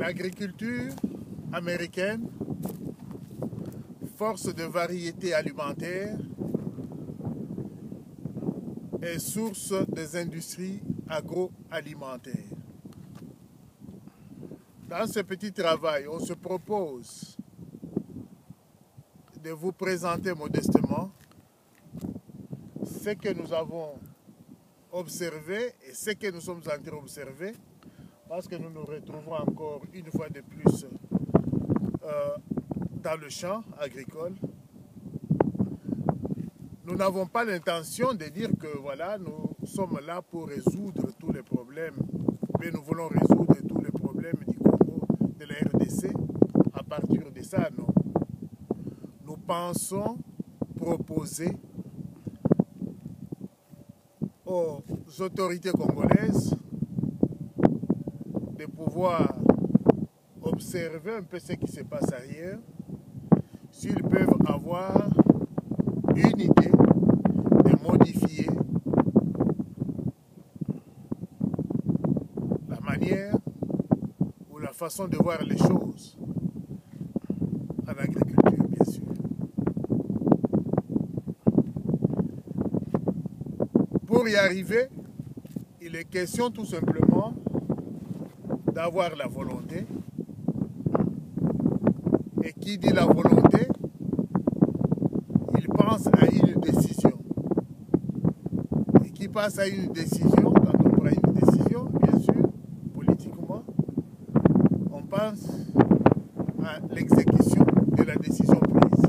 L'agriculture américaine, force de variété alimentaire, est source des industries agroalimentaires. Dans ce petit travail, on se propose de vous présenter modestement ce que nous avons observé et ce que nous sommes en train d'observer, parce que nous nous retrouvons encore une fois de plus dans le champ agricole. Nous n'avons pas l'intention de dire que voilà, nous sommes là pour résoudre tous les problèmes, mais nous voulons résoudre tous les problèmes du Congo, de la RDC. À partir de ça, non. Nous pensons proposer aux autorités congolaises de pouvoir observer un peu ce qui se passe ailleurs, s'ils peuvent avoir une idée de modifier la manière ou la façon de voir les choses en agriculture, bien sûr. Pour y arriver, il est question tout simplement d'avoir la volonté. Et qui dit la volonté, il pense à une décision. Et qui passe à une décision, quand on prend une décision, bien sûr, politiquement, on pense à l'exécution de la décision prise.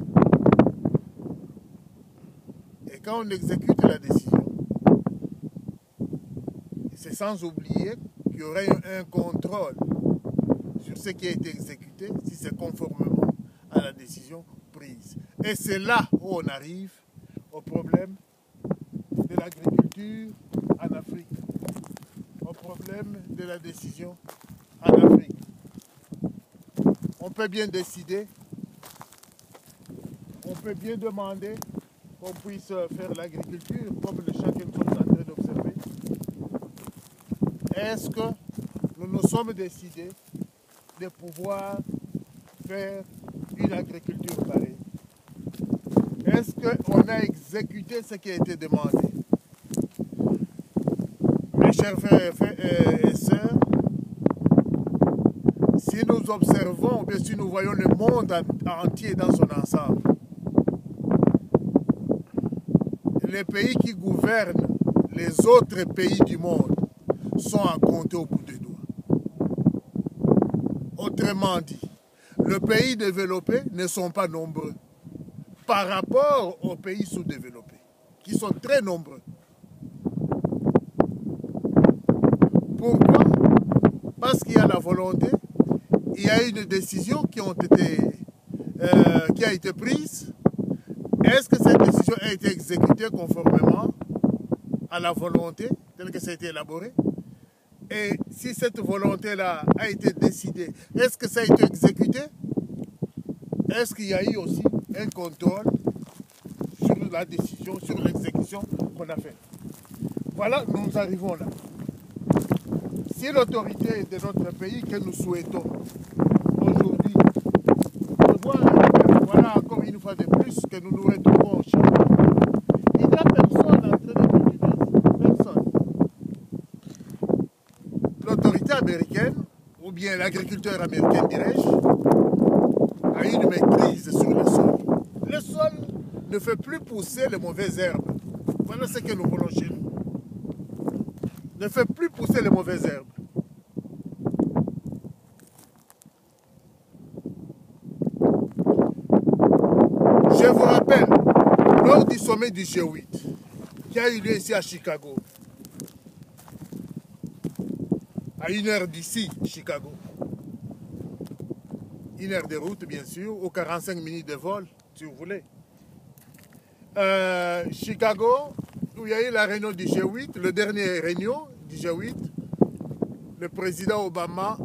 Et quand on exécute la décision, c'est sans oublier qu'il y aurait un contrôle sur ce qui a été exécuté, si c'est conformément à la décision prise. Et c'est là où on arrive au problème de l'agriculture en Afrique, au problème de la décision en Afrique. On peut bien décider, on peut bien demander qu'on puisse faire l'agriculture comme le champ que nous sommes en train d'observer. Est-ce que nous nous sommes décidés de pouvoir faire une agriculture pareille? Est-ce qu'on a exécuté ce qui a été demandé? Mes chers frères et sœurs, si nous observons, ou bien si nous voyons le monde entier dans son ensemble, les pays qui gouvernent les autres pays du monde sont à compter au bout des doigts. Autrement dit, les pays développés ne sont pas nombreux par rapport aux pays sous-développés, qui sont très nombreux. Pourquoi? Parce qu'il y a la volonté, il y a une décision qui a été prise. Est-ce que cette décision a été exécutée conformément à la volonté telle que ça a été élaboré? Et si cette volonté-là a été décidée, est-ce que ça a été exécuté? Est-ce qu'il y a eu aussi un contrôle sur la décision, sur l'exécution qu'on a faite? Voilà, nous arrivons là. Si l'autorité de notre pays que nous souhaitons aujourd'hui, voilà encore une fois de plus que nous nous retrouvons au champ, il n'y a personne en train de cultiver, personne. L'autorité américaine, ou bien l'agriculteur américain, dirais-je, a une maîtrise sur le sol. Le sol ne fait plus pousser les mauvaises herbes. Voilà ce que nous voulons chez nous. Ne fait plus pousser les mauvaises herbes. Je vous rappelle, lors du sommet du G8, qui a eu lieu ici à Chicago, à 1 heure d'ici, Chicago. 1 heure de route, bien sûr, ou 45 minutes de vol, si vous voulez. Chicago, où il y a eu la réunion du G8, le dernier réunion du G8, le président Obama